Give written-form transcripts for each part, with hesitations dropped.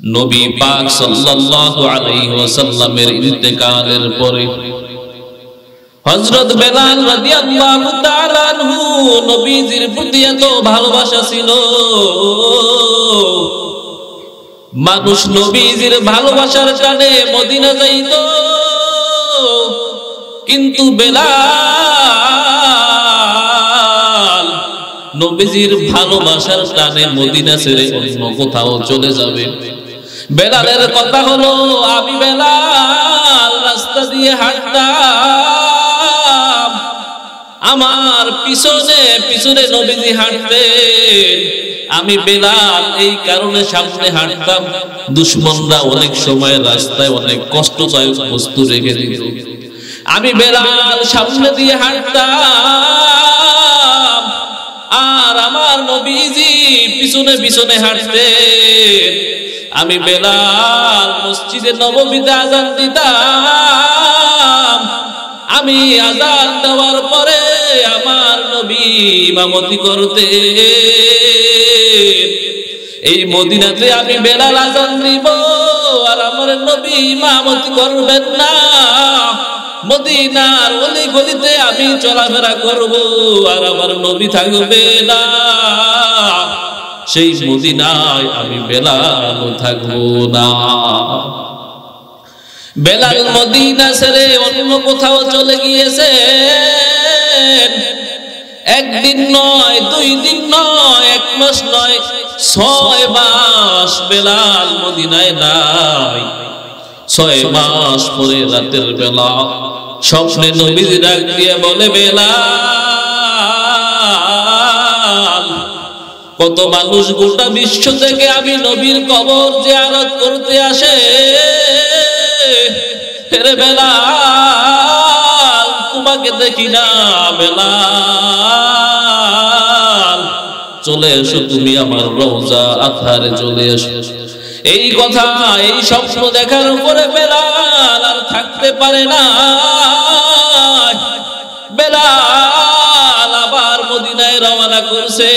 নবী পাক সাল্লাল্লাহু আলাইহি ওয়াসাল্লামের ইন্তেকালের পরে হযরত বেলাল রাদিয়াল্লাহু তাআলা আনহু নবীজির প্রতি এত ভালোবাসা ছিল, মানুষ নবীজির ভালোবাসার টানে মদিনা যাইত, কিন্তু বেলাল নবীজির ভালোবাসার টানে মদিনা ছেড়ে অন্য কোথাও চলে যাবে। বেলালের কথা হলো, আমি বেলাল রাস্তা দিয়ে হাঁটতাম, আমার পিছনে পিছনে নবীজি হাঁটতেন, আমি বেলাল এই কারণে সামনে হাঁটতাম। দুশমনরা অনেক সময় রাস্তায় অনেক কষ্টদায়ক বস্তু রেখে দিত, আমি বেলাল সামনে দিয়ে হাঁটতাম, আর আমার নবীজি পিছনে পিছনে হাঁটতেন। আমি বেলাল মসজিদে নববীতে আযান দিতাম, আমি আযান দেওয়ার পরে আমার নবী ইমামতি করতেন। এই মদিনাতে আমি বেলাল আযান দিব আর আমার নবী ইমামতি করবেন না। মদিনার অলি গলিতে আমি চলাফেরা করব আর আমার নবী থাকবে না। সেই মদিনায় আমি বেলাল থাকবো না। বেলাল মদিনা ছেড়ে অন্য কোথাও চলে গিয়েছেন। একদিন নয়, 2 দিন নয়, 1 মাস নয়, 6 মাস বেলাল মদিনায় নাই। 6 মাস পরে রাতের বেলা স্বপ্নে নবীজি ডাক দিয়ে বলে, বেলাল, কত মানুষ গোটা বিশ্ব থেকে আমি নবীর কবর জিয়ারত করতে আসে, রে বেলাল তোমাকে দেখি না। বেলাল চলে এসো, তুমি আমার রওজা আতহারে চলে এসো। এই কথা, এই স্বপ্ন দেখার উপরে বেলাল আর থাকতে পারে না। বেলাল আবার মদিনায় রওনা করছে।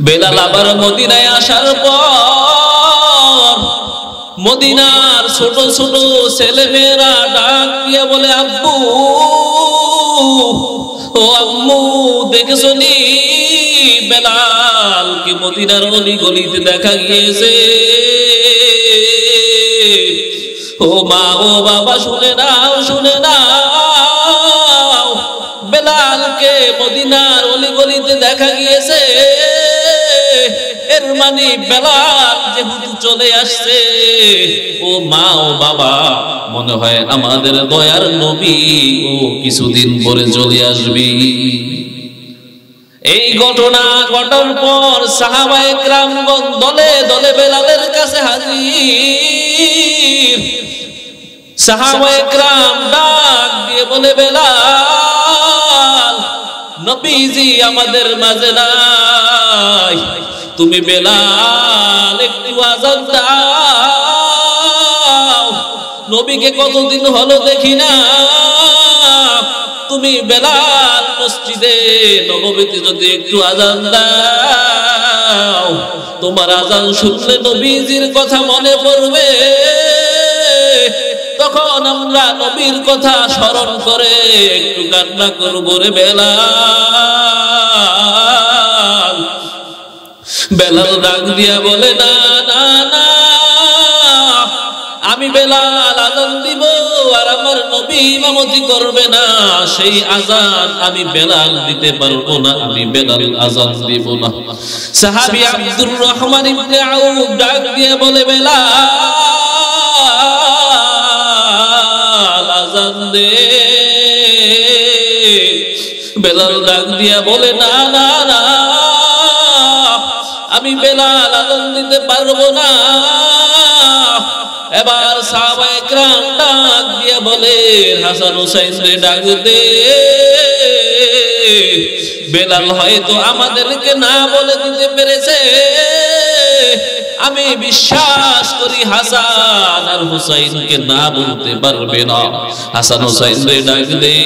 বেলাল আবার মদিনায় আসার পর মদিনার ছোট ছোট ছেলে মেয়েরা ডাক দিয়ে বলে, আব্বু, ও আম্মু, দেখেছো নি বেলাল কি মদিনার অলি গলিতে দেখা গিয়েছে? ও মা, ও বাবা, শুনে নাও, শুনে নাও, বেলালকে মদিনার অলি গলিতে দেখা গিয়েছে। এর মানে বেলাল যেহেতু চলে আসছে, ও মা, ও বাবা, মনে হয় আমাদের দয়ার নবী ও কিছুদিন পরে চলে আসবি। এই ঘটনা ঘটার পর সাহাবায়ে কেরামগণ দলে দলে বেলালের কাছে হাজির। সাহাবায়ে কেরাম ডাক দিয়ে বলে, বেলাল, নবীজি আমাদের মাঝে নাই, তুমি বেলাল একটু আযান দাও, নবীকে কতদিন হলো দেখি না, তুমি বেলাল মসজিদে নববীতে যদি একটু আযান দাও, তোমার আযান শুনলে নবীজির কথা মনে পড়বে, তখন আমরা নবীর কথা স্মরণ করে একটু কান্না করবো রে বেলাল। বেলাল ডাক দিয়া বলে, না না না, আমি বেলাল আযান দিব আর আমার নবী ইমামতি করবে না, সেই আযান আমি বেলাল দিতে পারবো না, আমি বেলাল আযান দিব না। সাহাবী আব্দুর রহমান ইবনে আউফ ডাক দিয়ে বলে, বেলাল আযান দে। বেলাল ডাক দিয়া বলে, না না না, আমি বেলাল আযান দিতে পারবো না। এবার সাহাবায়ে কেরাম ডাক দিয়ে বলে, হাসান হুসাইন রে ডাক দে। বেলাল হয়তো আমাদেরকে না বলে দিতে পেরেছে, আমি বিশ্বাস করি হাসান আর হুসাইনকে না বলতে পারবে না। হাসান হুসাইন রে ডাক দে।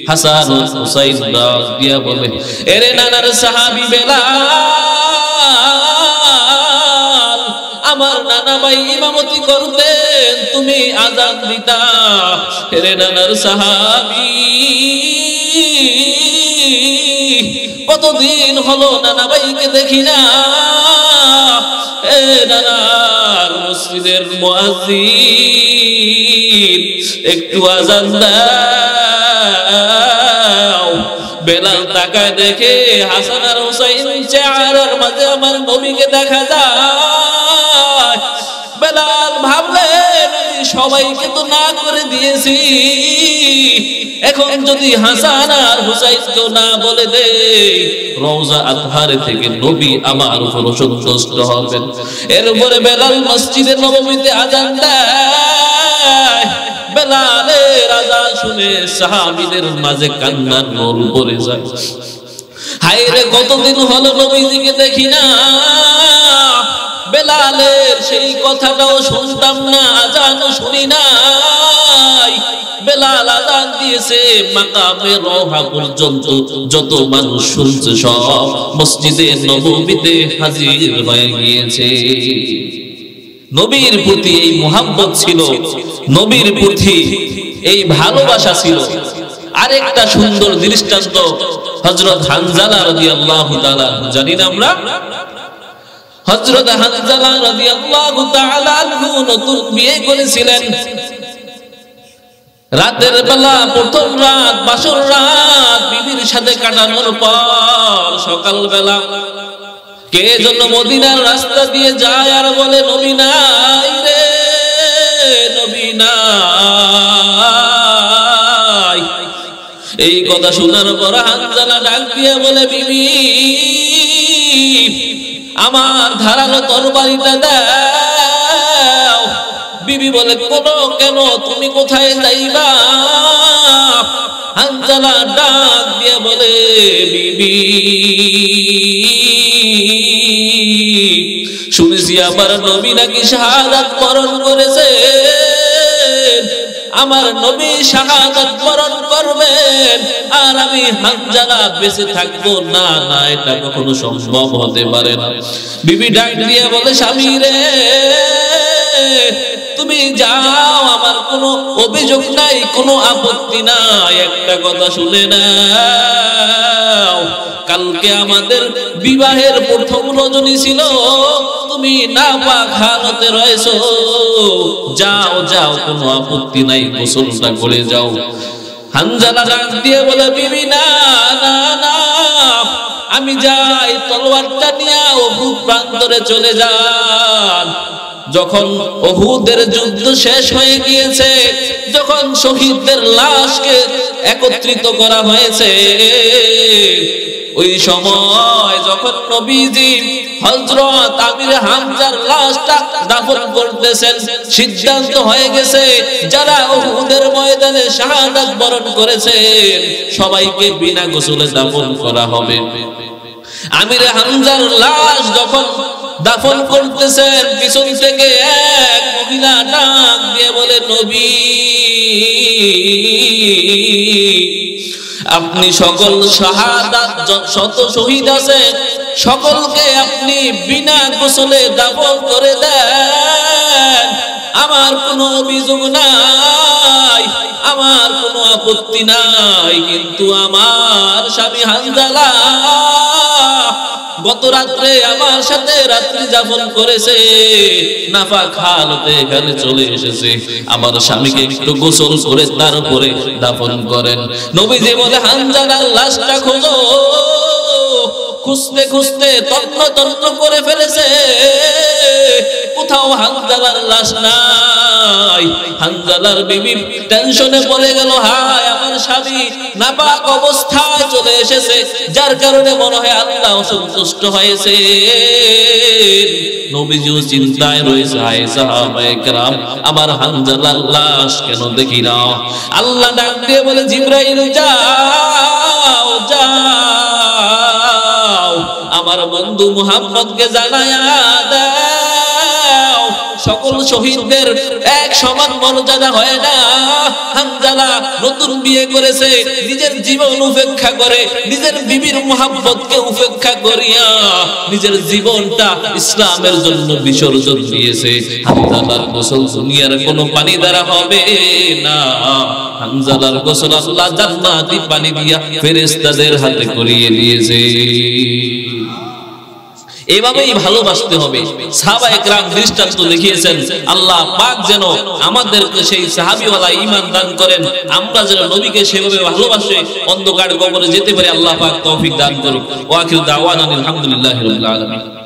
হাসান হুসাইন ডাক দিয়া বলে, এরে নানার সাহাবী বেলাল, ভাই ইমামতি করতেন, তুমি আযান দিতা। রে নানার সাহাবী, কতদিন হলো নানা ভাইকে দেখি না। নানার মসজিদের মুয়াজ্জিন, একটু আযান দাও। বেলাল তাকায় দেখে হাসান আর হুসাইন চেহারার মাঝে আমার নবীকে দেখা যায়। বেলাল ভাবলেন সবাইকে তো না করে দিয়েছি, এখন যদি হাসান আর হুসাইনকে না বলে দেই, রওজা আতহার থেকে নবী আমার উপর সন্তুষ্ট হবেন। এরপরে বেলাল মসজিদে নববীতে আযান দেয়। বেলালের আযান শুনে সাহাবীদের মাঝে কান্নার রোল পড়ে যায়। হায় রে, কতদিন হলো নবীজিকে দেখি না, বেলালের সেই কথাটাও শুনতাম না, আযানও শুনি নাই। বেলাল আযান দিয়েছে, মাকামে রওহা পর্যন্ত যত মানুষ শুনছে সব মসজিদে নববীতে হাজির হয়ে গিয়েছে। নবীর প্রতি এই মুহাব্বত ছিল, নবীর প্রতি এই ভালোবাসা ছিল। আরেকটা সুন্দর দৃষ্টান্ত হযরত হানজালা রাদিয়াল্লাহু তাআলা, জানি না আমরা, হযরত হানজালা রাদিয়াল্লাহু তাআলা নতুন বিয়ে করেছিলেন। রাতের বেলা প্রথম রাত, বাসর রাত বিবির সাথে কাটানোর পর সকাল বেলা কে যেন মদিনার রাস্তা দিয়ে যায় আর বলে, নবী নাই রে, নবী নাই। এই কথা শোনার পর হানজালা ডাক দিয়ে বলে, বিবি আমার ধারালো তরবারিটা দাও। বিবি বলে, কেন, তুমি কোথায় যাইবা? হানজালা ডাক দিয়ে বলে, বিবি শুনেছি আমার নবী নাকি শাহাদাত বরণ করেছে, আমার নবী শাহাদাত বরণ করবেন আর আমি হানজালা বেঁচে থাকবো না। না, এটা কখনো সম্ভব হতে পারে না। বিবি ডাক দিয়ে বলে, স্বামী রে, তুমি যাও, আমার কোনো অভিযোগ নাই, কোনো আপত্তি নাই। একটা কথা শুনে নাও, কালকে আমাদের বিবাহের প্রথম রজনী ছিল, তুমি নাপাক হালতে রয়েছো, যাও যাও, কোনো আপত্তি নাই, গোসলটা করে যাও। হানজালা ডাক দিয়ে বলে, বিবি না না না, আমি যাই, তলোয়ারটা নিয়ে উহুদ প্রান্তরে চলে যান। যখন উহুদের যুদ্ধ শেষ হয়ে গিয়েছে, যখন শহীদদের লাশকে একত্রিত করা হয়েছে, ওই সময় যখন নবীজি হযরত আমির হামজার লাশটা দাফন করতেছেন, সিদ্ধান্ত হয়ে গেছে যারা উহুদের ময়দানে শাহাদাত বরণ করেছে সবাইকে বিনা গোসলে দাফন করা হবে। আমির হামজার লাশ যখন দাফন করতেছেন, পিছন থেকে এক মহিলা ডাক দিয়ে বলে, নবী আপনি সকল শাহাদাত শত শহীদ আছেন, সকলকে আপনি বিনা গোসলে দাফন করে দেন, আমার কোনো অভিযোগ নাই, আমার কোনো আপত্তি নাই। কিন্তু আমার স্বামী হানজালা গত রাত্রে আমার সাথে রাত্রি যাপন করেছে, নাপাক হালতে এখানে চলে এসেছে, আমার স্বামীকে একটু গোসল করে তারপরে দাফন করেন। নবীজি বলে, হানজালার লাশটা খোঁজো। খুঁজতে খুঁজতে তন্ন তন্ন করে ফেলেছে, কোথাও হানজালার লাশ নাই। হানজালার বিবি টেনশনে পড়ে গেল, হায় আমার স্বামী নাপাক অবস্থায় চলে এসেছে, যার কারণে মনে হয় আল্লাহ অসন্তুষ্ট হয়েছে। নবীজিও চিন্তায় রয়েছে, হায় সাহাবায়ে কেরাম, আমার হানজালার লাশ কেন দেখি না? আল্লাহ ডাক দিয়ে বলে, জিবরাইল যাও যাও, আমার বন্ধু মুহাম্মদকে জানায়া দাও সকল শহীদদের এক সমান মর্যাদা হয় না। হানজালা নতুন বিয়ে করেছে, নিজের জীবন উপেক্ষা করে, নিজের বিবির মুহাব্বতকে উপেক্ষা করিয়া নিজের জীবনটা ইসলামের জন্য বিসর্জন দিয়েছে। হানজালার গোসল দুনিয়ার কোনো পানি দ্বারা হবে না, হানজালার গোসল আল্লাহ জান্নাতি পানি দিয়া ফেরেশতাদের হাতে করিয়ে দিয়েছে। এভাবেই ভালোবাসতে হবে। সাহাবায়ে কেরাম দৃষ্টান্ত দেখিয়েছেন। আল্লাহ পাক যেন আমাদেরকে সেই সাহাবীওয়ালা ঈমান দান করেন, আমরা যেন নবীকে সেভাবে ভালোবাসে অন্ধকার কবরে যেতে পারি। আল্লাহ পাক তৌফিক দান করুন। ওয়া আখিরু দাওয়ানা আলহামদুলিল্লাহি রাব্বিল আলামিন।